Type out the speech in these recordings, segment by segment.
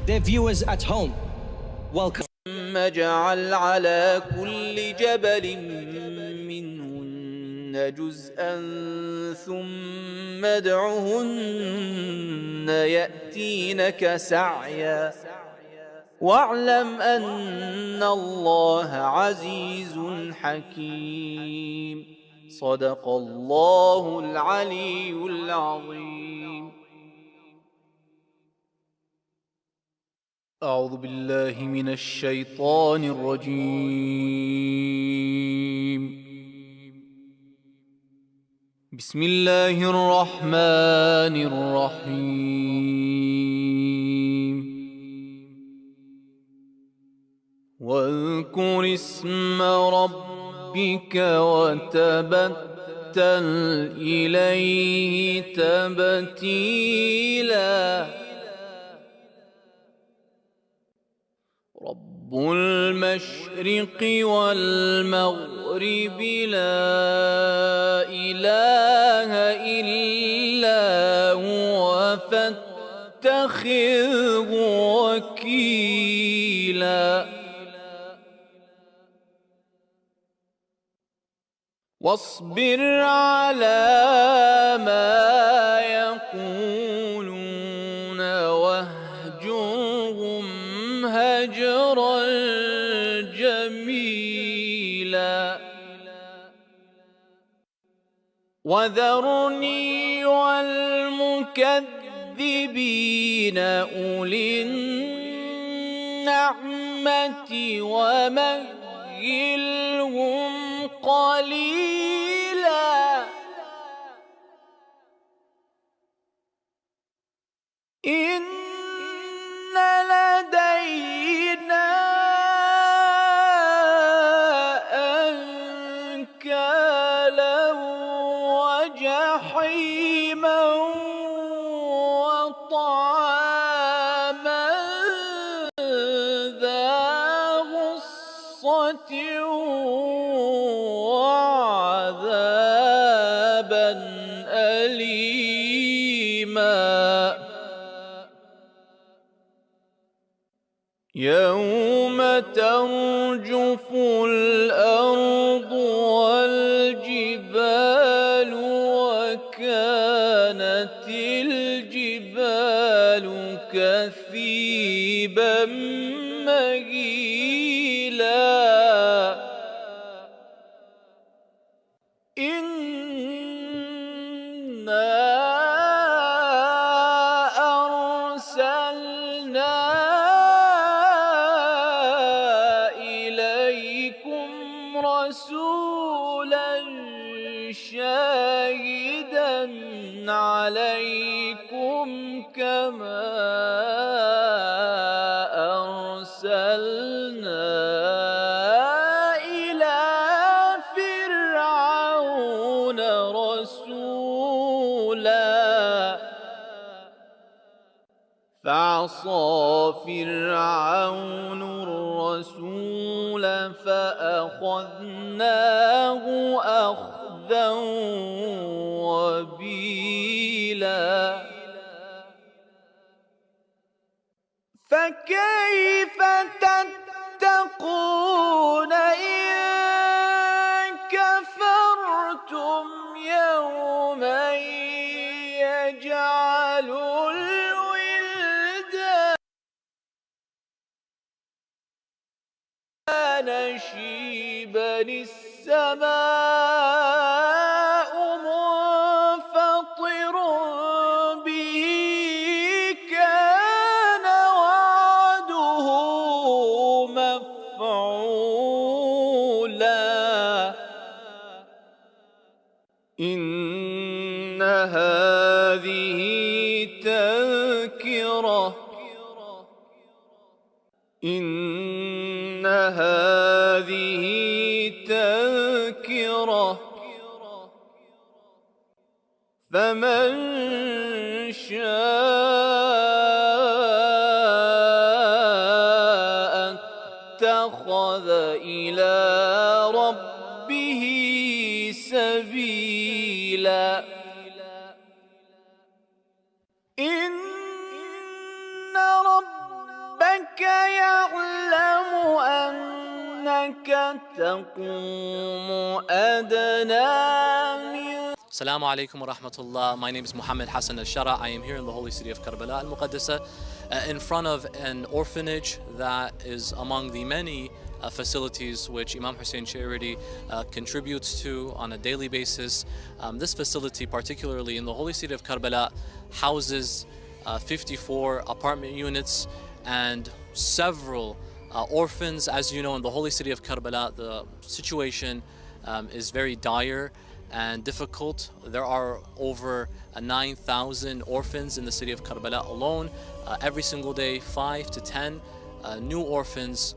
Dear viewers at home, welcome. ثم اجعل على كل جبل منهن جزءا ثم ادعهن يأتينك سعيا واعلم أن الله عزيز حكيم. صدق الله العلي العظيم. أعوذ بالله من الشيطان الرجيم. بسم الله الرحمن الرحيم. واذكر اسم ربك وتبتل إليه تبتيلا. رب المشرق والمغرب لا إله إلا هو فاتخذه وكيلا. واصبر على ما يقولون واهجرهم هجرا جميلا. وذرني والمكذبين أولي النعمة ومهلهم قليلا. إن لدينا أنكالا وجحيما وطعاما ذا غصة وعذابا أليما. يوم ترجف الأرض والجبال وكانت الجبال كثيبا مهيلا. رسولا شاهدا عليكم كما أرسلنا إلى فرعون رسولا. فعصى فرعون الرسول فأخذناه أخذا وبيلا. فكيف تتقون إن كفرتم يوما يجعل شيبا السماء منفطر به كان وعده مفعولا. إن هذه تذكرة فمن شاء اتخذ إلى ربه سبيلا. إن تقوم أدنى من Assalamu alaikum wa rahmatullah. My name is Imam Hassan al-Shara. I am here in the holy city of Karbala al-Muqaddasa in front of an orphanage that is among the many facilities which Imam Hussein Charity contributes to on a daily basis. This facility, particularly in the holy city of Karbala, houses 54 apartment units and several orphans. As you know, in the holy city of Karbala, the situation is very dire and difficult. There are over 9,000 orphans in the city of Karbala alone. Every single day, 5 to 10 new orphans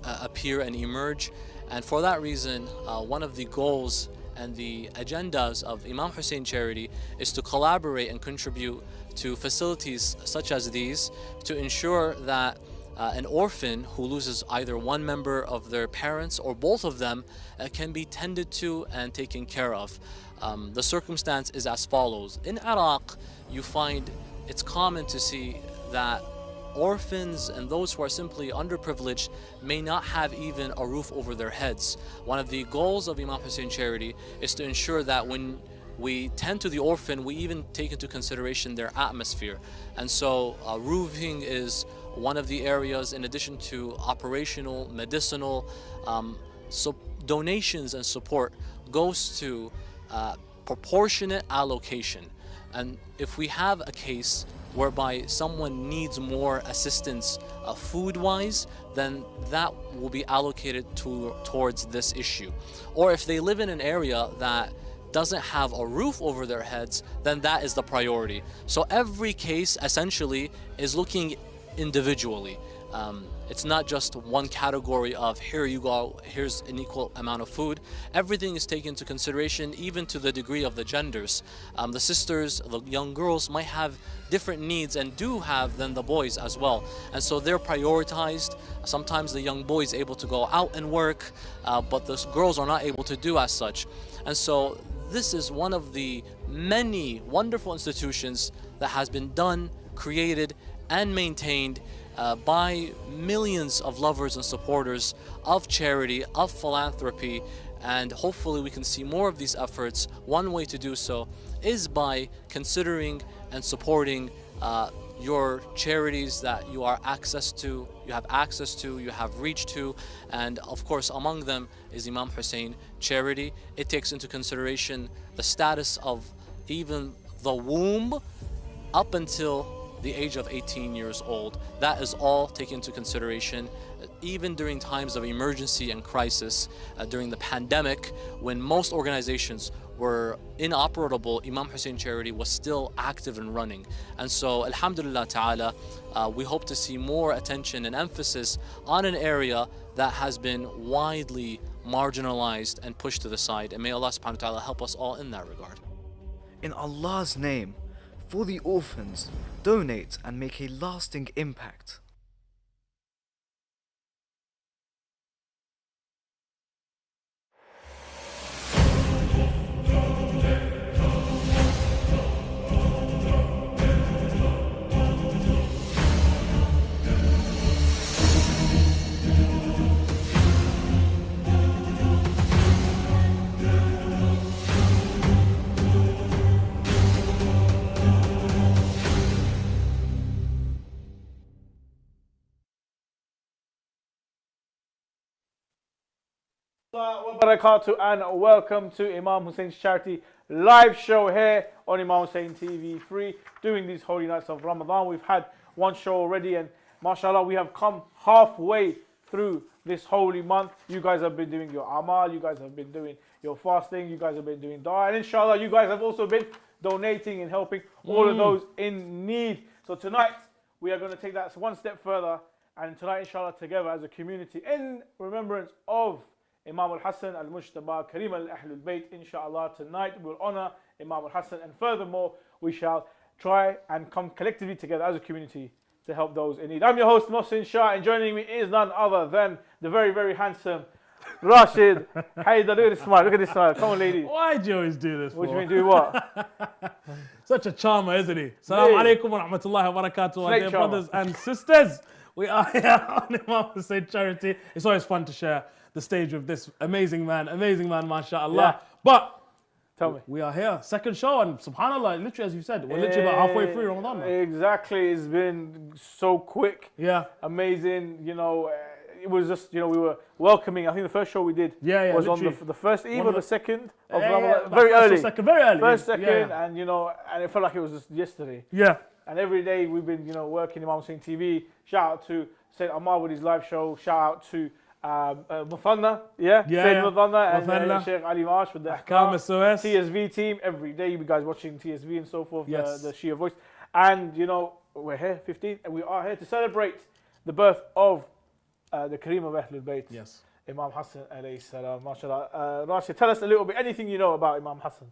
appear and emerge. And for that reason, one of the goals and the agendas of Imam Hussein Charity is to collaborate and contribute to facilities such as these to ensure that an orphan who loses either one member of their parents or both of them can be tended to and taken care of. The circumstance is as follows. In Iraq, you find it's common to see that orphans and those who are simply underprivileged may not have even a roof over their heads. One of the goals of Imam Hussein Charity is to ensure that when we tend to the orphan, we even take into consideration their atmosphere. And so roofing is one of the areas, in addition to operational, medicinal, so donations and support goes to proportionate allocation. And if we have a case whereby someone needs more assistance food-wise, then that will be allocated towards this issue. Or if they live in an area that doesn't have a roof over their heads, then that is the priority. So every case essentially is looking individually. It's not just one category of here you go, here's an equal amount of food. Everything is taken into consideration, even to the degree of the genders. The sisters, the young girls might have different needs and do have than the boys as well. And so they're prioritized. Sometimes the young boy is able to go out and work, but the girls are not able to do as such. And so this is one of the many wonderful institutions that has been done, created, and maintained by millions of lovers and supporters of charity, of philanthropy, and hopefully we can see more of these efforts. One way to do so is by considering and supporting your charities that you have access to, you have reach to, and of course among them is Imam Hussein Charity. It takes into consideration the status of even the womb up until the age of 18 years old. That is all taken into consideration, even during times of emergency and crisis. During the pandemic, when most organizations were inoperable, Imam Hussein Charity was still active and running. And so, alhamdulillah ta'ala, we hope to see more attention and emphasis on an area that has been widely marginalized and pushed to the side. And may Allah subhanahu wa ta'ala help us all in that regard. In Allah's name, for the orphans, donate and make a lasting impact. Wabarakatuh, and welcome to Imam Hussein's Charity live show here on Imam Hussein TV free, doing these holy nights of Ramadan. We've had one show already, and mashallah, we have come halfway through this holy month. You guys have been doing your amal, you guys have been doing your fasting, you guys have been doing dua, and inshallah you guys have also been donating and helping all of those in need. So tonight we are going to take that one step further, and tonight inshallah together as a community in remembrance of Imam al-Hassan al-Mujtaba Karim al-Ahlul Bayt, inshallah tonight we'll honor Imam al-Hassan, and furthermore we shall try and come collectively together as a community to help those in need. I'm your host Mohsin Shah, and joining me is none other than the very, very handsome Rashid Haidar. Look at this smile, look at this smile. Come on ladies. Why do you always do this? What do you mean do what? Such a charmer, isn't he? Assalamu alaikum wa rahmatullahi wa barakatuh, our dear brothers and sisters. We are here on Imam Hussein Charity. It's always fun to share the stage with this amazing man, mashallah. Yeah. But Tell me. we are here, second show, and subhanallah, literally as you said, we're literally about halfway through Ramadan now. Exactly, it's been so quick. Yeah. Amazing, it was just, we were welcoming. I think the first show we did was on the first eve or the second of Ramadan. Very early. Very early. First, second, and and it felt like it was just yesterday. Yeah. And every day we've been, working Imam Hussein TV. Shout out to Sayyid Ammar with his live show. Shout out to Muthanna, Sayyid Muthanna and Sheikh Ali Marsh with the Ahkam SOS. TSV team. Every day you guys watching TSV and so forth, Yes. the Shia Voice. And, we're here, 15, and we are here to celebrate the birth of the Kareem of Ahlul Bayt. Yes. Imam Hassan alayhi salam, mashallah. Rashid, tell us a little bit, anything you know about Imam Hassan.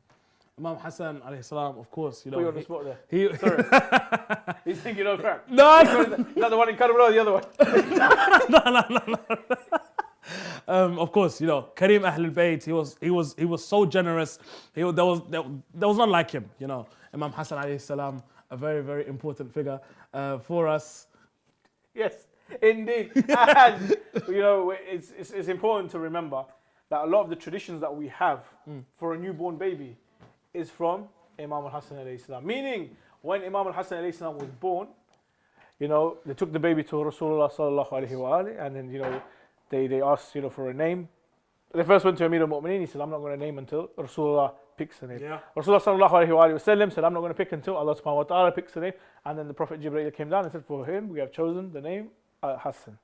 Imam Hassan alayhi salam, of course, Put you on the spot there. He, Sorry. He's thinking, crap. no, Is that the one in Karbala or the other one? no. Of course, Kareem Ahlul Bayt. He was so generous. There was none like him. Imam Hassan alayhi salam, a very, very important figure for us. Yes, indeed. And, it's important to remember that a lot of the traditions that we have for a newborn baby is from Imam Hassan alayhi salam. Meaning, when Imam Hassan alayhi salam was born, they took the baby to Rasulullah sallallahu alayhi wa alihi, and then, they asked, for a name. They first went to Amir al-Mu'mineen. He said, I'm not going to name until Rasulullah picks a name. Yeah. Rasulullah sallallahu alayhi wa sallam said, I'm not going to pick until Allah subhanahu wa ta'ala picks a name. And then the Prophet Jibreel came down and said, for him, we have chosen the name Hassan.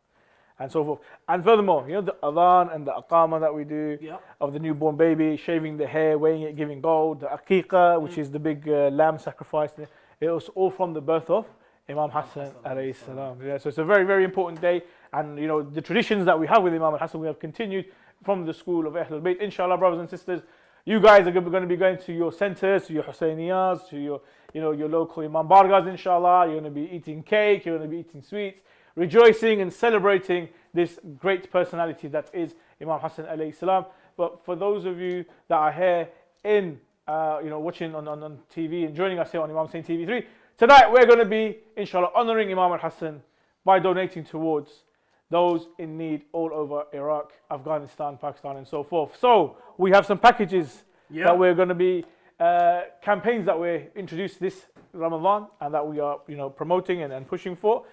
And so forth. And furthermore, the adhan and the aqama that we do of the newborn baby, shaving the hair, weighing it, giving gold, the aqiqah, which is the big lamb sacrifice. It was all from the birth of Imam Hassan alayhi salam. Yeah, so it's a very, very important day. And the traditions that we have with Imam Hassan, we have continued from the school of Ahlul Bayt. Inshallah, brothers and sisters, you guys are going to be going to your centers, to your Hussainiyas, to your local Imam Bargas, inshallah. You're going to be eating cake, you're going to be eating sweets, rejoicing and celebrating this great personality that is Imam Hassan alayhi salam. But for those of you that are here in, watching on TV and joining us here on Imam Hussein TV 3, tonight we're going to be, inshallah, honoring Imam al-Hassan by donating towards those in need all over Iraq, Afghanistan, Pakistan, and so forth. So we have some packages that we're going to be, campaigns that we're introduced this Ramadan and that we are, promoting and pushing for.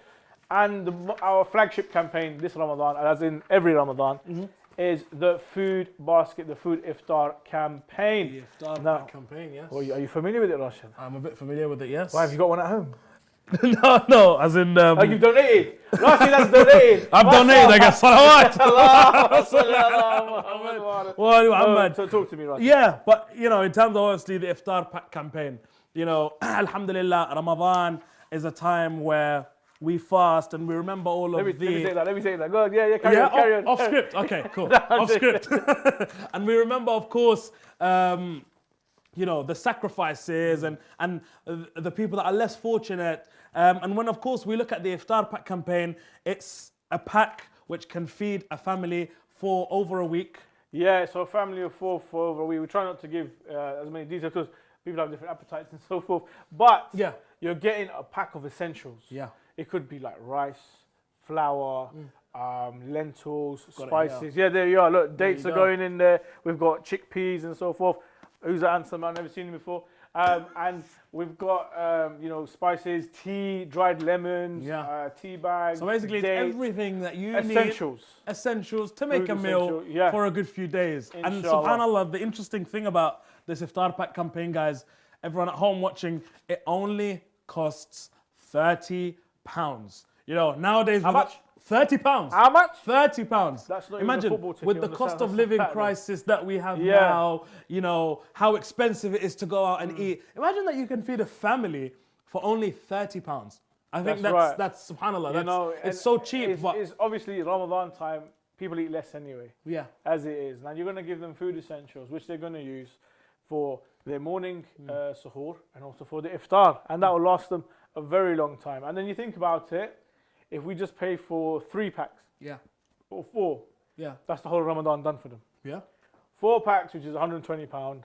And our flagship campaign this Ramadan, as in every Ramadan, is the food basket, the food iftar campaign. The iftar campaign, yes. Well, are you familiar with it, Rashid? I'm a bit familiar with it, yes. Why, have you got one at home? no, as in... oh, you've donated? Rashid has donated. I've donated, I guess. Salawat. Muhammad. So talk to me, Rashid. Yeah, but, in terms of obviously the iftar campaign, alhamdulillah, Ramadan is a time where we fast and we remember all of the... Let me say that. Go on, carry on. Off script. Okay, cool. Off script. And we remember, of course, the sacrifices and the people that are less fortunate. And when, of course, we look at the Iftar pack campaign, it's a pack which can feed a family for over a week. Yeah, so a family of four for over a week. We try not to give as many details because people have different appetites and so forth. But you're getting a pack of essentials. Yeah. It could be like rice, flour, lentils, spices. There you are. Look, dates are going in there. We've got chickpeas and so forth. Who's that handsome man? I've never seen him before. And we've got, spices, tea, dried lemons, tea bags. So basically, dates, it's everything that you need. Essentials to make a meal for a good few days. Inshallah. And subhanAllah, the interesting thing about this Iftar pack campaign, guys, everyone at home watching, it only costs £30. Nowadays, how much? £30. How much? £30. That's not Imagine even a football ticket with the cost of living crisis that we have now, how expensive it is to go out and eat. Imagine that you can feed a family for only £30. I think that's subhanAllah. It's so cheap. It's obviously Ramadan time. People eat less anyway. Yeah. As it is. Now you're going to give them food essentials, which they're going to use for their morning suhoor and also for the iftar. And that will last them a very long time. And then you think about it, if we just pay for 3 packs, or 4, that's the whole Ramadan done for them. 4 packs, which is £120.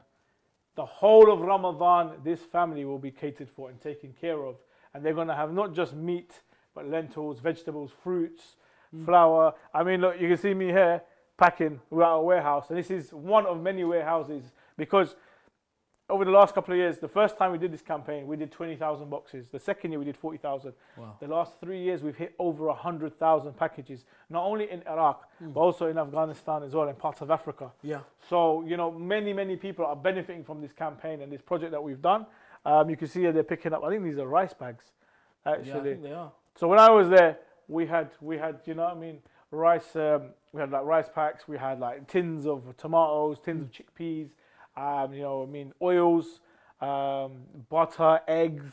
The whole of Ramadan, this family will be catered for and taken care of. And they're going to have not just meat but lentils, vegetables, fruits, flour. I mean, look, you can see me here packing. We're at a warehouse, and this is one of many warehouses because over the last couple of years, the first time we did this campaign, we did 20,000 boxes. The second year, we did 40,000. Wow. The last 3 years, we've hit over 100,000 packages, not only in Iraq, but also in Afghanistan as well, and parts of Africa. Yeah. So, you know, many people are benefiting from this campaign and this project that we've done. You can see here they're picking up, I think these are rice bags, actually. Yeah, I think they are. So when I was there, we had, you know what I mean, rice, we had like rice packs, we had like tins of tomatoes, tins of chickpeas, you know, I mean, oils, butter, eggs.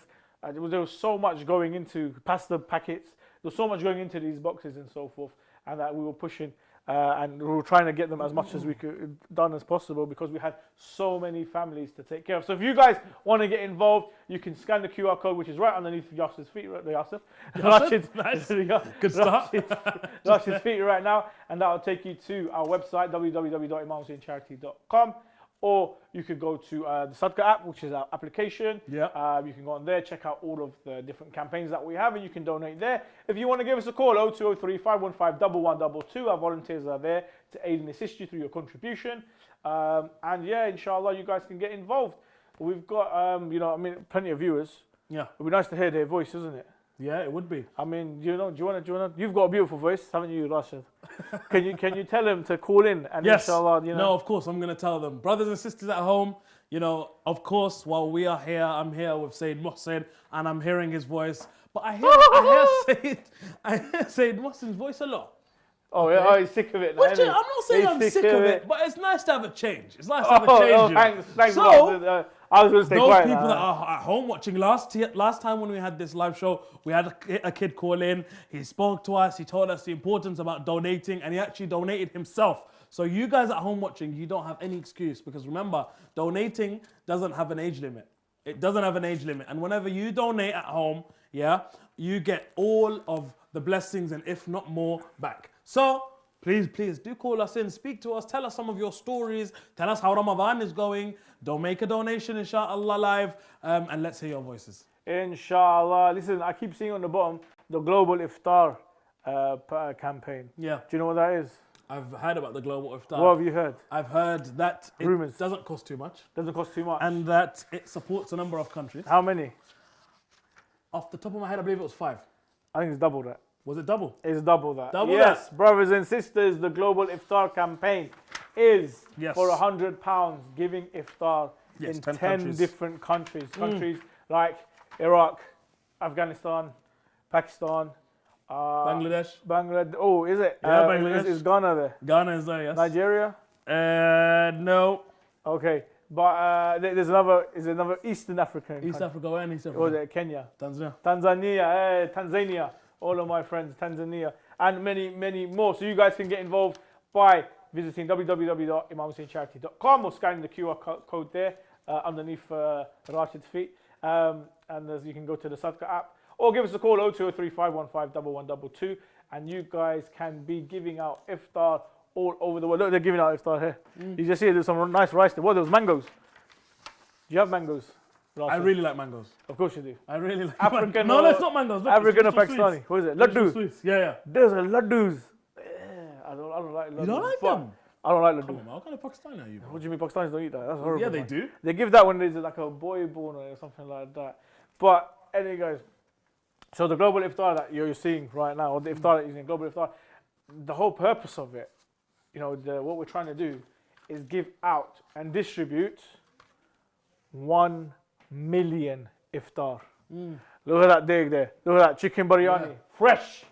There was so much going into pasta packets. There was so much going into these boxes and so forth, and that we were pushing, and we were trying to get them as much as we could done as possible because we had so many families to take care of. So if you guys want to get involved, you can scan the QR code, which is right underneath Yasser's feet, Yasser? Nice. Good start. Yasser's feet right now, and that will take you to our website, www.imamhusseincharity.com. Or you could go to the Sadqa app, which is our application. Yeah. You can go on there, check out all of the different campaigns that we have, and you can donate there. If you want to give us a call, 0203 515 1122. Our volunteers are there to aid and assist you through your contribution. And yeah, inshallah, you guys can get involved. We've got, you know, I mean, plenty of viewers. Yeah. It'd be nice to hear their voice, isn't it? Yeah, it would be. I mean, you know, do you want to? You've got a beautiful voice, haven't you, Rashid? Can you tell them to call in and Yes. inshallah, you know? No, of course, I'm going to tell them. Brothers and sisters at home, you know, of course, while we are here, I'm here with Sayyid Muhsin, and I'm hearing his voice. But I hear Sayyid Muhsin's voice a lot. Oh, yeah, oh, he's sick of it now. I'm not saying I'm sick of it, but it's nice to have a change. It's nice to have a change. Thanks So, a lot. I was going to stay those quiet. people that are at home watching, last time when we had this live show, we had a kid call in. He spoke to us. He told us the importance about donating, and he actually donated himself. So you guys at home watching, you don't have any excuse, because remember, donating doesn't have an age limit. It doesn't have an age limit. And whenever you donate at home, yeah, you get all of the blessings and if not more back. So please do call us in, speak to us, tell us some of your stories, tell us how Ramadan is going. Don't make a donation, inshallah, live, and let's hear your voices. Inshallah. Listen, I keep seeing on the bottom the Global Iftar campaign. Yeah. Do you know what that is? I've heard about the Global Iftar. What have you heard? I've heard that it Rumours. doesn't cost too much. Doesn't cost too much. And that it supports a number of countries. How many? Off the top of my head, I believe it was 5. I think it's double that. Was it double? It's double that. Double yes, that? brothers and sisters, the Global Iftar campaign is Yes. for £100 giving iftar Yes, in 10 10 countries. different countries. Countries like Iraq, Afghanistan, Pakistan, Bangladesh. Bangladesh. Oh, is it? Yeah, Bangladesh. Is Ghana there? Ghana is there, yes. Nigeria? No. Okay, but there's another Eastern African East country. Africa, where in East Africa? Or is it Kenya? Tanzania. Tanzania, all of my friends, Tanzania, and many more. So you guys can get involved by visiting www.imamhusseincharity.com or scanning the QR code there underneath Rashid's feet. And you can go to the Sadqa app or give us a call 0203 515 1122, and you guys can be giving out iftar all over the world. Look, they're giving out iftar here. You just see there's some nice rice there. What, those mangoes? Do you have mangoes? Rashid? I really like mangoes. Of course you do. I really like African mangoes. No, or- that's not mangoes. Look, African or it's traditional Pakistani? sweets. What is it? Traditional Laddu. sweets. Yeah. There's a laddus. I don't like laddus. You don't like but them? I don't like Come laddu. on, man. What kind of Pakistani are you, bro? What do you mean Pakistanis don't eat that? That's horrible. Yeah, they man. do. They give that when there's like a boy born or something like that. But anyway, guys. So the global iftar that you're seeing right now, or the iftar that you're seeing, global iftar, the whole purpose of it, you know, what we're trying to do is give out and distribute 1 million iftar. Look at that dig there. Look at that chicken biryani. Yeah. Fresh.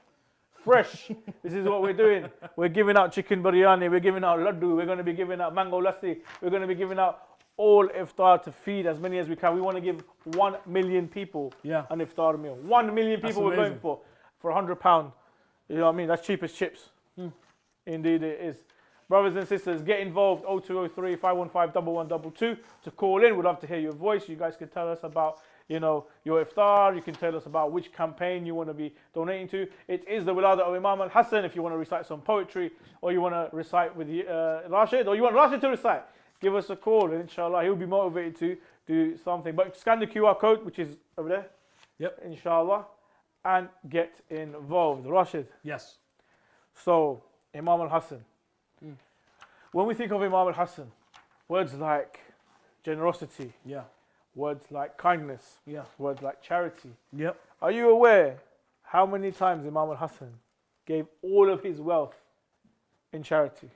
This is what we're doing. We're giving out chicken biryani. We're giving out laddu. We're going to be giving out mango lassi. We're going to be giving out all iftar to feed as many as we can. We want to give 1 million people an iftar meal. 1 million people we're going for £100. You know what I mean? That's cheap as chips. Indeed it is. Brothers and sisters, get involved. 0203 515 1122 to call in. We'd love to hear your voice. You guys can tell us about, you know, your iftar. You can tell us about which campaign you want to be donating to. It is the Wilada of Imam al-Hassan. If you want to recite some poetry, or you want to recite with Rashid, or you want Rashid to recite, give us a call, and inshallah he'll be motivated to do something. But scan the QR code, which is over there. Yep. Inshallah. and get involved. Rashid, Yes. so Imam al-Hassan. When we think of Imam al-Hassan, words like generosity, Yeah. words like kindness, Yeah. words like charity. Yep. Are you aware how many times Imam al-Hassan gave all of his wealth in charity?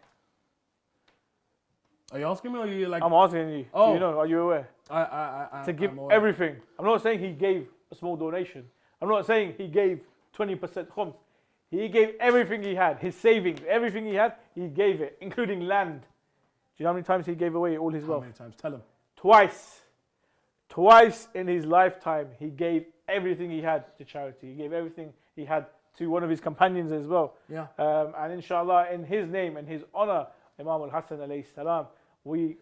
Are you asking me or are you like? I'm asking you. Do Oh. you know? Are you aware? To give I'm aware. everything. I'm not saying he gave a small donation. I'm not saying he gave 20% khums. He gave everything he had, his savings, everything he had, he gave it, including land. Do you know how many times he gave away all his How wealth? many times? Tell him. Twice. Twice in his lifetime, he gave everything he had to charity. He gave everything he had to one of his companions as well. Yeah. And inshallah, in his name and his honor, Imam al-Hassan alayhi salam, we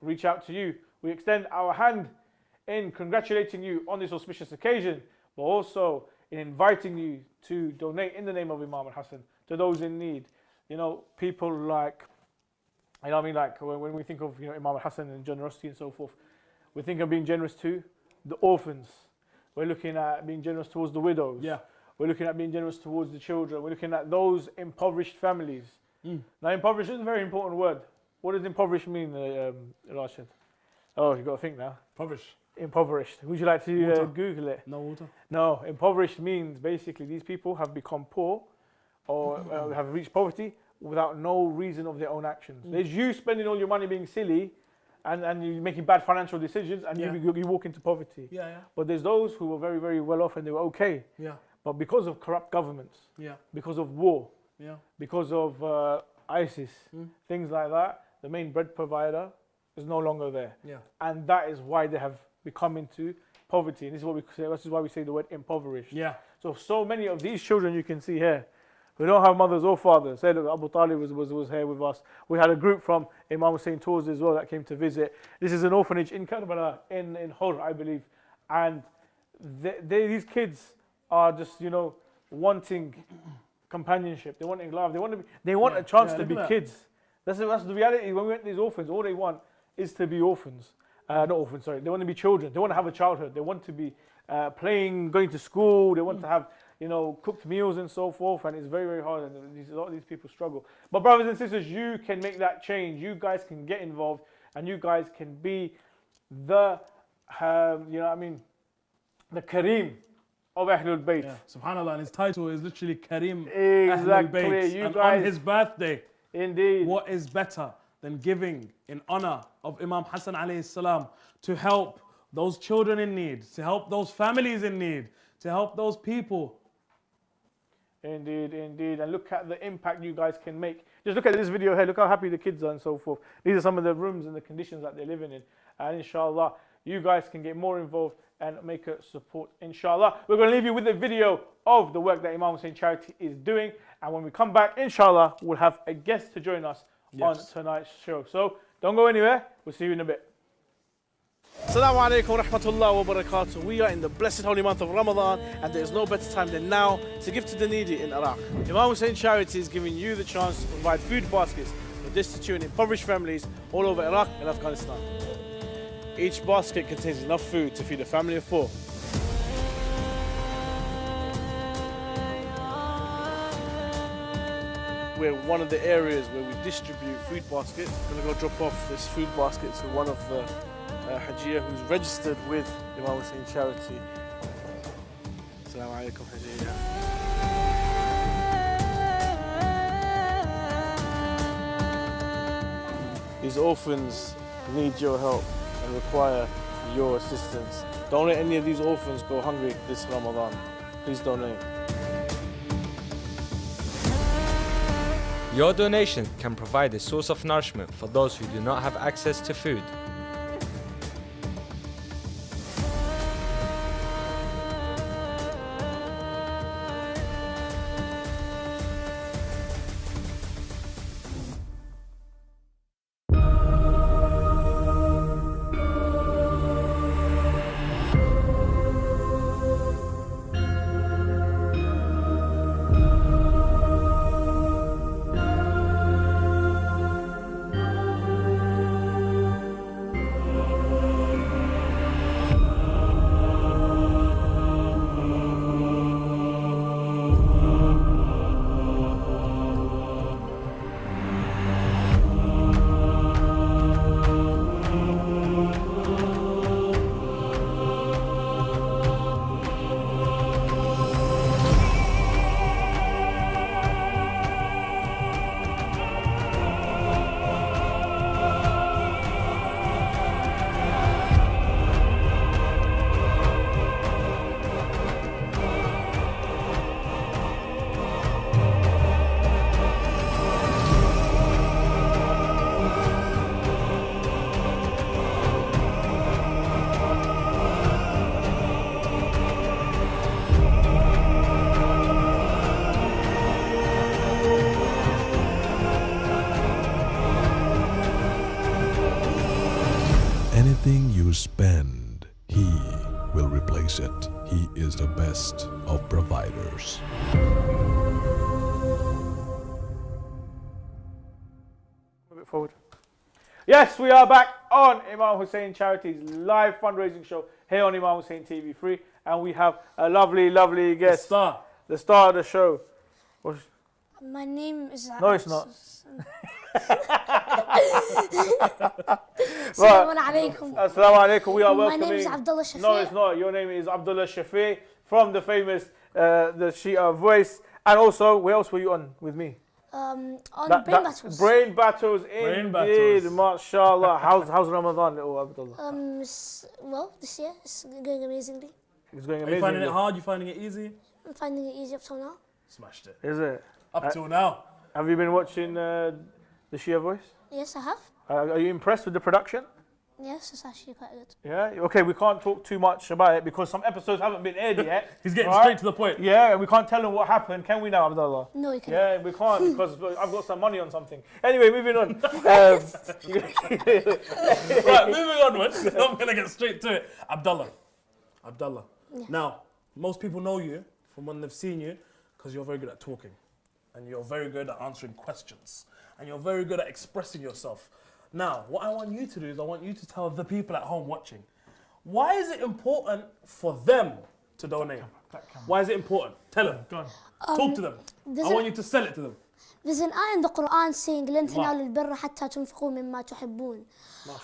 reach out to you. We extend our hand in congratulating you on this auspicious occasion, but also in inviting you to donate in the name of Imam al-Hassan to those in need. You know, people like, you know what I mean, like when we think of Imam al-Hassan and generosity and so forth, we think of being generous to the orphans. We're looking at being generous towards the widows. Yeah. We're looking at being generous towards the children. We're looking at those impoverished families. Now, impoverished is a very important word. What does impoverished mean, Rashid? Oh, you've got to think now. Impoverished. Impoverished. Would you like to Water. Google it? No water. No, impoverished means basically these people have become poor or have reached poverty without no reason of their own actions. There's you spending all your money being silly and you're making bad financial decisions and you walk into poverty. Yeah. Yeah. But there's those who were very, very well off and they were okay. Yeah. But because of corrupt governments, Yeah. because of war, Yeah. because of ISIS, things like that, the main bread provider is no longer there. Yeah. And that is why they have become into poverty. And this is what we say, this is why we say the word impoverished. Yeah. So many of these children you can see here, who don't have mothers or fathers. Say, look, Abu Talib was here with us. We had a group from Imam Hussein tours as well that came to visit. This is an orphanage in Karbala, in Hur, I believe. And these kids are just, wanting companionship. They wanting love. They want a chance to be kids. That's the reality. When we went to these orphans, all they want is to be orphans. Not orphans, sorry. They want to be children. They want to have a childhood. They want to be playing, going to school. They want to have, cooked meals and so forth. And it's very, very hard. And a lot of these people struggle. But brothers and sisters, you can make that change. You guys can get involved. And you guys can be the, the Kareem of Ahlul Bayt. Yeah. Subhanallah, and his title is literally Kareem Exactly. Ahlul Bayt. You And guys- on his birthday, Indeed. what is better than giving in honor of Imam Hassan alayhi salam to help those children in need, to help those families in need, to help those people. Indeed, indeed. And look at the impact you guys can make. Just look at this video here. Look how happy the kids are and so forth. These are some of the rooms and the conditions that they're living in. And inshallah, you guys can get more involved and make a support, inshallah. We're going to leave you with a video of the work that Imam Hussein Charity is doing. And when we come back, inshallah, we'll have a guest to join us on tonight's show. So don't go anywhere. We'll see you in a bit. Assalamu alaikum wa rahmatullahi wa barakatuh. We are in the blessed holy month of Ramadan, and there is no better time than now to give to the needy in Iraq. Imam Hussein Charity is giving you the chance to provide food baskets for destitute and impoverished families all over Iraq and Afghanistan. Each basket contains enough food to feed a family of 4. We're one of the areas where we distribute food baskets. I'm going to go drop off this food basket to one of the Hajjiyah who's registered with Imam Hussein Charity. Assalamu alaikum, Hajjiyah. These orphans need your help and require your assistance. Don't let any of these orphans go hungry this Ramadan. Please donate. Your donation can provide a source of nourishment for those who do not have access to food. will replace it. He is the best of providers. Move it forward. Yes, we are back on Imam Hussein Charities live fundraising show here on Imam Hussein TV 3, and we have a lovely, lovely guest. The star of the show. My name is... No, it's not. Assalamu alaikum. Assalamu alaikum. We are welcoming... My name is Abdullah Shafi. No, it's not. Your name is Abdullah Shafi from the famous the Shia Voice. And also, where else were you on with me? On Brain Battles. Brain Battles, indeed. MashaAllah. How's Ramadan, little Abdullah? Well, this year it's going amazingly. It's going Are amazing. you finding it hard? You finding it easy? I'm finding it easy up till now. Smashed it. Is it? Up till now. Have you been watching the Shia Voice? Yes, I have. Are you impressed with the production? Yes, it's actually quite good. Yeah? Okay, we can't talk too much about it because some episodes haven't been aired yet. He's getting straight to the point. Yeah, we can't tell them what happened, can we now, Abdullah? No, you can't. Yeah, we can't because I've got some money on something. Anyway, moving on. Right, moving onwards. I'm going to get straight to it. Abdullah. Yeah. Now, most people know you from when they've seen you because you're very good at talking and you're very good at answering questions and you're very good at expressing yourself. Now, what I want you to do is I want you to tell the people at home watching, why is it important for them to donate? Why is it important? Tell them. Go on. Talk to them. I want you to sell it to them. There's an ayah in the Quran saying, لَن تَنَالُوا الْبِرَّ حَتَّى تُنْفِقُوا مِمَّا تُحِبُّونَ.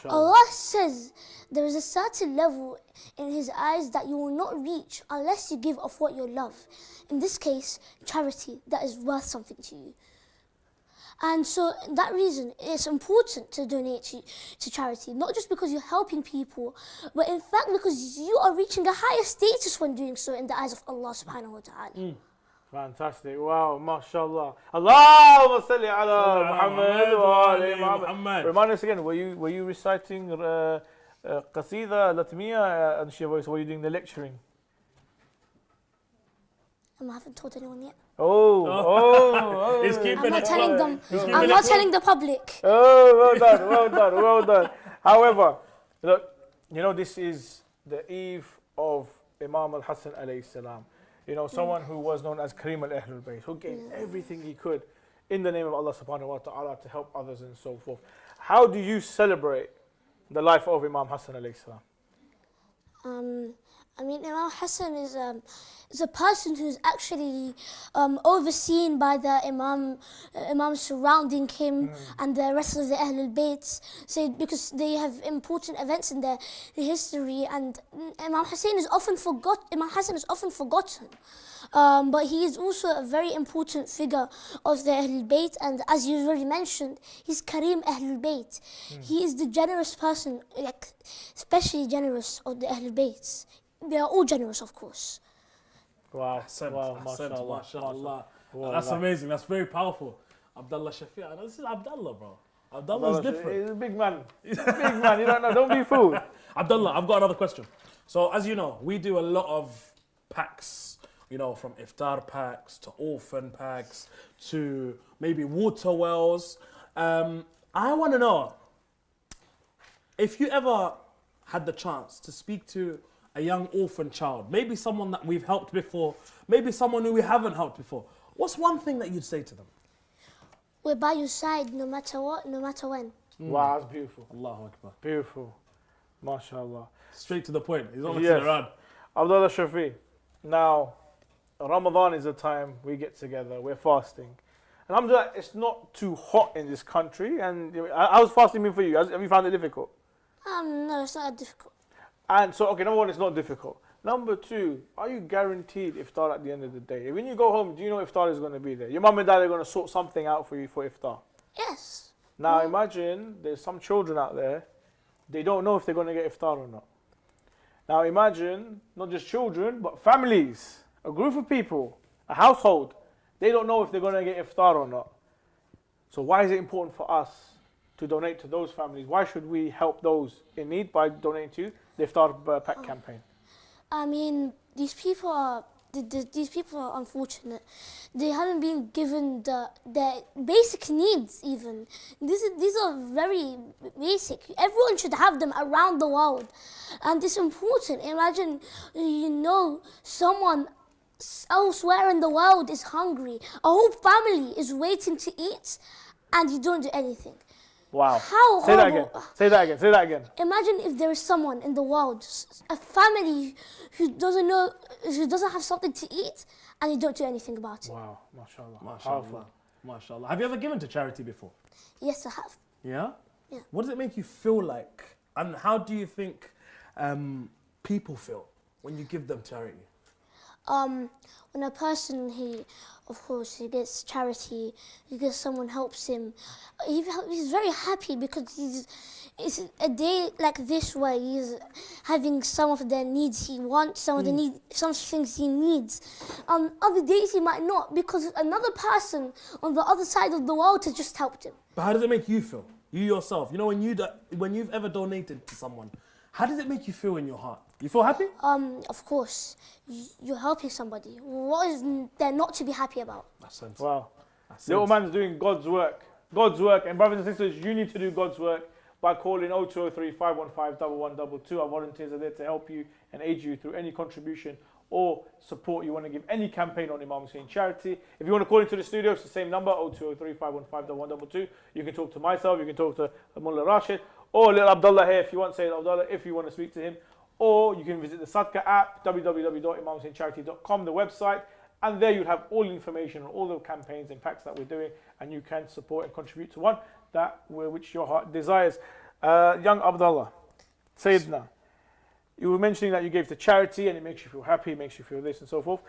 Allah says there is a certain level in His eyes that you will not reach unless you give of what you love. In this case, charity that is worth something to you. And so that reason, it's important to donate to charity, not just because you're helping people, but in fact because you are reaching a higher status when doing so in the eyes of Allah subhanahu wa ta'ala. Fantastic. Wow, mashallah. Allahumma salli ala Muhammad wa ali Muhammad. Remind us again, were you reciting Qasida, Latmiya and Shia Voice, or were you doing the lecturing? I haven't told anyone yet. He's keeping I'm not it telling them. I'm I'm not telling the public. Oh, well done. However, look, you know, this is the eve of Imam al-Hassan alayhi salam. You know, someone who was known as Karim al-Ahlul Bayt, who gave everything he could in the name of Allah subhanahu wa ta'ala to help others and so forth. How do you celebrate the life of Imam Hassan alayhi salam? I mean, Imam Hassan is a person who's actually overseen by the imams surrounding him and the rest of the Ahlul Bayt. So because they have important events in their history, and Imam Hassan is often forgotten. But he is also a very important figure of the Ahlul Bayt, and as you already mentioned, he's Karim Ahlul Bayt. He is the generous person, like especially generous of the Ahlul Bayt. They are all generous, of course. Wow, mashallah. That's amazing. That's very powerful. Abdullah Shafi. This is Abdullah, bro. Abdullah's different. He's a big man. He's a big man. You don't know. Don't be fooled. Abdullah, I've got another question. So, as you know, we do a lot of packs, you know, from Iftar packs to orphan packs to maybe water wells. I want to know, if you ever had the chance to speak to a young orphan child, maybe someone that we've helped before, maybe someone who we haven't helped before, what's one thing that you'd say to them? We're by your side no matter what, no matter when. Wow, that's beautiful. Allahu Akbar. Beautiful. MashaAllah. Straight to the point. He's not messing around. Abdullah Shafi. Now, Ramadan is a time we get together, we're fasting. And alhamdulillah, it's not too hot in this country. And how's fasting been for you? Have you found it difficult? No, it's not that difficult. And so, okay, number one, it's not difficult. Number two, are you guaranteed iftar at the end of the day? When you go home, do you know iftar is going to be there? Your mum and dad are going to sort something out for you for iftar. Yes. Now imagine there's some children out there, they don't know if they're going to get iftar or not. Now imagine, not just children, but families, a group of people, a household, they don't know if they're going to get iftar or not. So why is it important for us to donate to those families? Why should we help those in need by donating to the Iftar Pack campaign? I mean, these people are these people are unfortunate. They haven't been given their basic needs even. These are very basic. Everyone should have them around the world. And it's important. Imagine, someone elsewhere in the world is hungry. A whole family is waiting to eat and you don't do anything. Wow. How Say that horrible. again. Say that again. Say that again. Imagine if there is someone in the world, a family who doesn't have something to eat and you don't do anything about it. Wow. MashaAllah. MashaAllah. MashaAllah. Have you ever given to charity before? Yes, I have. Yeah? Yeah. What does it make you feel like? And how do you think people feel when you give them charity? When a person, he gets charity, someone helps him, he's very happy because it's a day like this where he's having some of the needs he wants, some things he needs. Other days he might not because another person on the other side of the world has just helped him. But how does it make you feel? You yourself, when you've ever donated to someone, how does it make you feel in your heart? You feel happy? Of course, you're helping somebody. What is there not to be happy about? Wow. Little man's doing God's work. God's work. And brothers and sisters, you need to do God's work by calling 0203 515 1122. Our volunteers are there to help you and aid you through any contribution or support you want to give any campaign on Imam Hussein charity. If you want to call into the studio, it's the same number, 0203 515 1122. You can talk to myself, you can talk to Mullah Rashid, or little Abdullah here if you want Sayyid Abdullah, if you want to speak to him. Or you can visit the Sadqa app, www.imamhussaincharity.com, the website, and there you'll have all the information on all the campaigns and packs that we're doing, and you can support and contribute to one which your heart desires. Young Abdullah, Sayyidina, you were mentioning that you gave to charity and it makes you feel happy, it makes you feel this and so forth.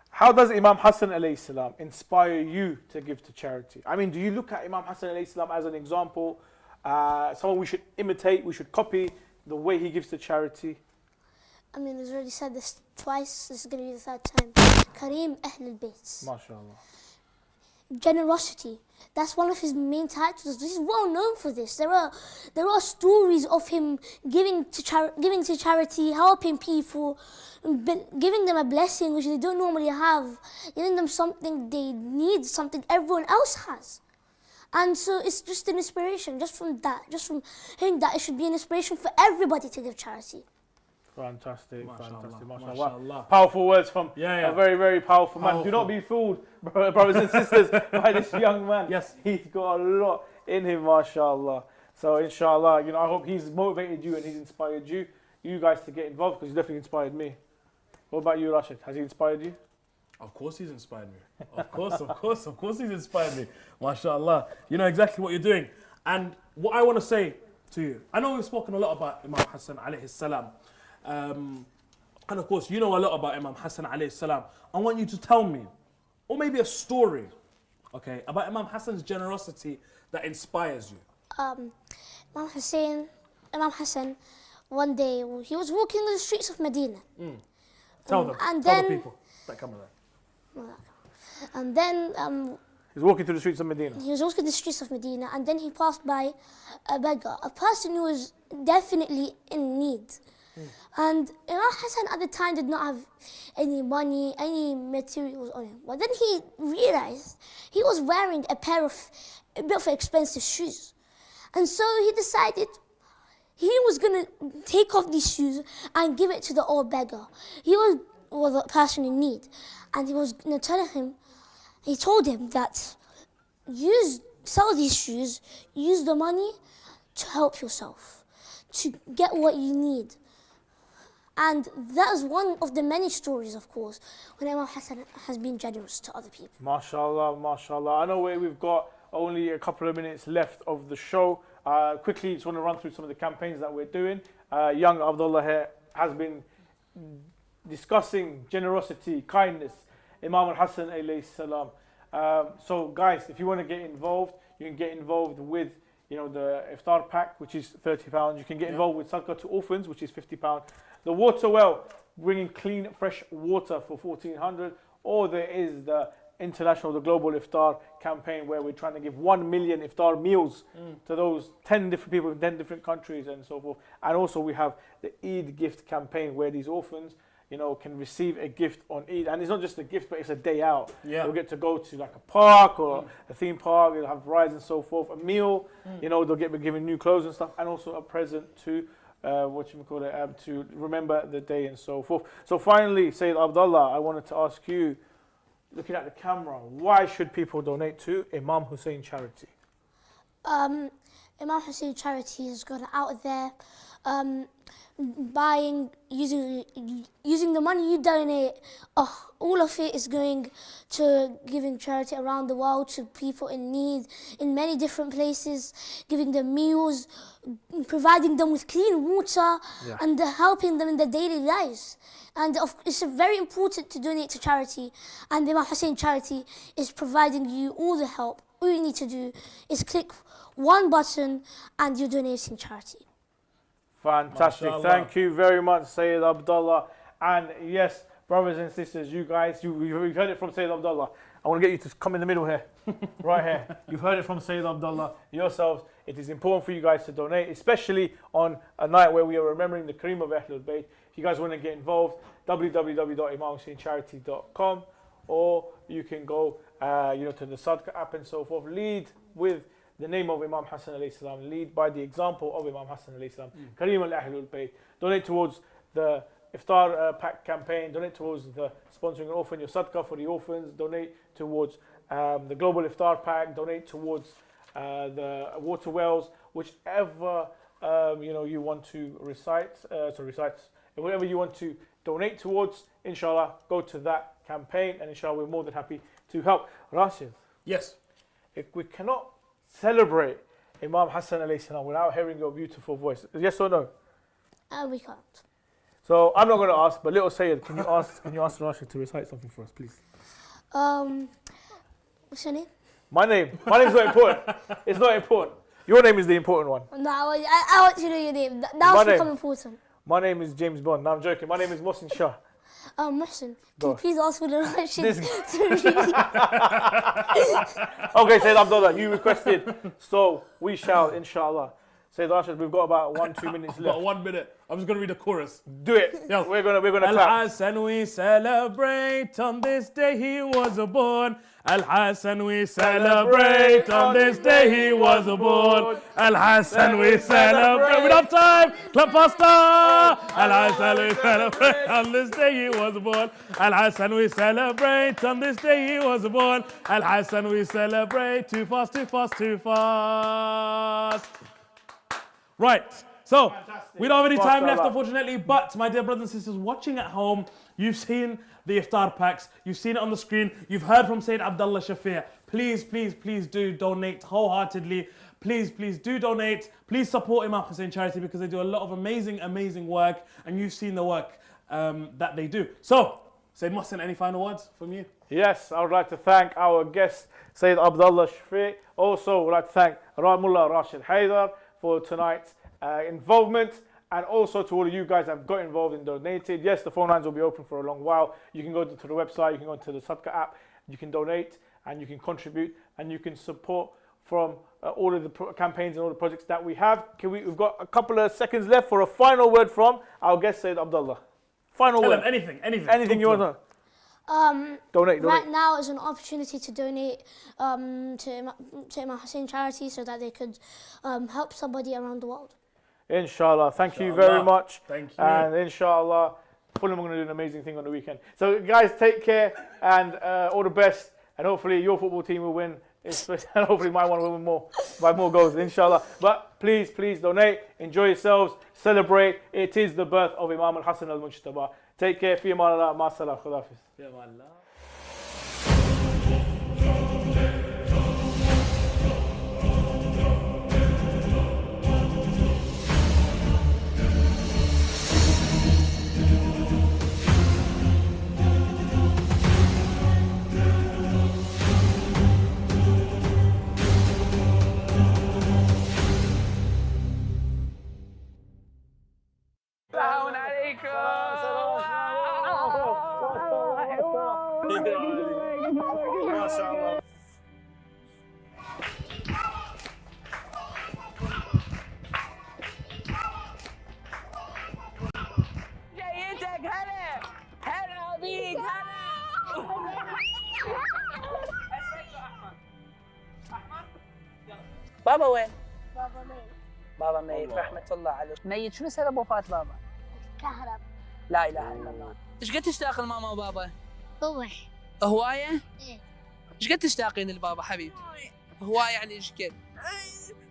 How does Imam Hassan alayhi salam inspire you to give to charity? I mean, do you look at Imam Hassan alayhi salam as an example, someone we should imitate, we should copy the way he gives to charity? I mean, he's already said this twice. This is going to be the third time. Kareem Ahl al-Bayt. MashaAllah. Generosity. That's one of his main titles. He's well known for this. There are stories of him giving to charity, helping people, giving them a blessing which they don't normally have, giving them something they need, something everyone else has. And so it's just an inspiration. Just from hearing that, it should be an inspiration for everybody to give charity. Fantastic, MashaAllah, fantastic, MashaAllah. Powerful words from Yeah. a very, very powerful man. Do not be fooled, brothers and sisters, by this young man. Yes. He's got a lot in him, mashallah. So inshallah, I hope he's motivated you and he's inspired you guys to get involved, because he's definitely inspired me. What about you, Rashid? Has he inspired you? Of course he's inspired me. Of course he's inspired me. MashaAllah. You know exactly what you're doing. And what I want to say to you, I know we've spoken a lot about Imam Hassan alayhi salam. And of course, you know a lot about Imam Hassan alayhi salam. I want you to tell me, or maybe a story, okay, about Imam Hassan's generosity that inspires you. Imam Hassan, one day, he was walking the streets of Medina. Tell them, and tell then, the people that come there. And then He's walking through the streets of Medina. he was walking the streets of Medina, and then he passed by a beggar, a person who was definitely in need. And Imam Hassan at the time did not have any money, any materials on him. But then he realized he was wearing a bit of expensive shoes. And so he decided he was going to take off these shoes and give it to the old beggar. He was a person in need. And he was going to tell him, he told him that sell these shoes, use the money to help yourself, to get what you need. And that is one of the many stories, of course, when Imam Hassan has been generous to other people. MashaAllah, MashaAllah. I know we've got only a couple of minutes left of the show. Quickly, just want to run through some of the campaigns that we're doing. Young Abdullah here has been discussing generosity, kindness, Imam Hassan alayhi salam. So guys, if you want to get involved, you can get involved with the Iftar pack, which is £30. You can get involved with Sadqa to Orphans, which is £50. The water well, bringing clean, fresh water for 1400, or there is the the global iftar campaign, where we're trying to give 1 million iftar meals to those 10 different people in 10 different countries and so forth. And also we have the Eid gift campaign, where these orphans, you know, can receive a gift on Eid. And it's not just a gift, but it's a day out. Yeah. They'll get to go to like a park or a theme park, they'll have rides and so forth, a meal, you know, they'll get given new clothes and stuff, and also a present to to remember the day and so forth. So finally, Sayyid Abdullah, I wanted to ask you, looking at the camera, why should people donate to Imam Hussein charity? Imam Hussein charity has gone out there using the money you donate. All of it is going to giving charity around the world to people in need in many different places, giving them meals, providing them with clean water, and helping them in their daily lives. And it's very important to donate to charity, and the Imam Hussein charity is providing you all the help. All you need to do is click one button and you're donating charity. Fantastic. MashaAllah. Thank you very much, Sayyid Abdullah. And yes, brothers and sisters, you guys, you've heard it from Sayyid Abdullah. I want to get you to come in the middle here, right here. You've heard it from Sayyid Abdullah yourselves. It is important for you guys to donate, especially on a night where we are remembering the Kareem of Ahlul Bayt. If you guys want to get involved, www.imamhussaincharity.com, or you can go to the Sadqa app and so forth. Lead with the name of Imam Hassan alayhi salam. Lead by the example of Imam Hassan alayhi salam. Kareem al-Ahlul Bayt. Donate towards the Iftar pack campaign. Donate towards the sponsoring an orphan, your Sadqa for the orphans. Donate towards the global Iftar pack. Donate towards the water wells. Whichever you want to whatever you want to donate towards, inshallah, go to that campaign, and inshallah we're more than happy to help. Rashid, Yes. if we cannot celebrate Imam Hassan alayhi salam without hearing your beautiful voice, yes or no? We can't. So I'm not going to ask, but little Sayyid, can you ask Rashid to recite something for us, please? What's your name? My name's not important. It's not important. Your name is the important one. No, I want you to know your name. That was become important. My name is James Bond. No, I'm joking. My name is Mohsin Shah. Mohsin, can you please ask for the Rashid This- to read? Okay, Sayyid Abdullah, you requested, so we shall, inshallah. Sayyid Rashid, we've got about 1-2 minutes left. Got 1 minute. I'm just gonna read the chorus. Do it. Yeah. We're gonna clap. Al-Hassan, we celebrate on this day he was born. Al-Hassan, we celebrate on this day he was born. Al-Hassan, we celebrate. We don't have time. Clap faster. Al-Hassan, we celebrate on this day he was born. Al-Hassan, we celebrate on this day he was born. Al-Hassan, we celebrate. Too fast, too fast, too fast. Right. So, we don't have any time left, unfortunately, but my dear brothers and sisters watching at home, you've seen the iftar packs, you've seen it on the screen, you've heard from Sayyid Abdullah Shafiq. Please, please, please do donate wholeheartedly. Please, please do donate. Please support Imam Hussein Charity, because they do a lot of amazing, amazing work, and you've seen the work that they do. So, Sayyid Mohsin, any final words from you? Yes, I would like to thank our guest, Sayyid Abdullah Shafiq. Also, I would like to thank Mullah Rashid Haidar for tonight's involvement, and also to all of you guys that have got involved and donated. Yes, the phone lines will be open for a long while. You can go to the website, you can go to the Sadqa app, you can donate, and you can contribute, and you can support from all of the campaigns and all the projects that we have. We've got a couple of seconds left for a final word from our guest, Sayyid Abdullah. Final Tell word. them anything. Anything you want to donate. Right now is an opportunity to donate to Imam Hussein Charity, so that they could help somebody around the world. Inshallah. Thank you very much. Thank you. And inshallah, Fulham are going to do an amazing thing on the weekend. So guys, take care, and all the best. And hopefully your football team will win. And hopefully my one will win by more goals, inshallah. But please, please donate. Enjoy yourselves. Celebrate. It is the birth of Imam al-Hassan al-Mujtaba. Take care. Fi aman Allah. Ma salam. Khudafis. السلام عليكم MashaAllah. جيتك هلا هلا بيك هلا بابا وين؟ بابا ميت. بابا ميت رحمة الله عليه. ميت شنو سبب وفاة بابا؟ كهرب. لا إله إلا الله. إيش قد تشتاق لماما وبابا؟ روح. هواية؟ إيه. إيش قد تشتاقين لبابا حبيبي؟ هواية يعني إيش قد؟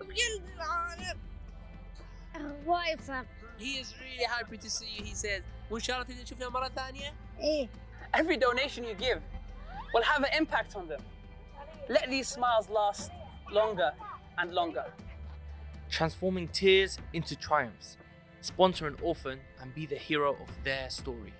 بقلب العالم. هواي فرق. He is really happy to see you, he says. وإن شاء الله تقدر تشوفنا مرة ثانية؟ إيه. Every donation you give will have an impact on them. Let these smiles last longer and longer. Transforming tears into triumphs. Sponsor an orphan and be the hero of their story.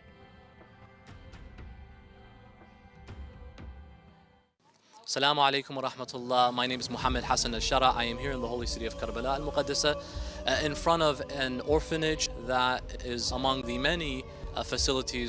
Assalamu alaikum wa rahmatullah. My name is Imam Hassan al-Shara. I am here in the holy city of Karbala al-Muqaddasa in front of an orphanage that is among the many facilities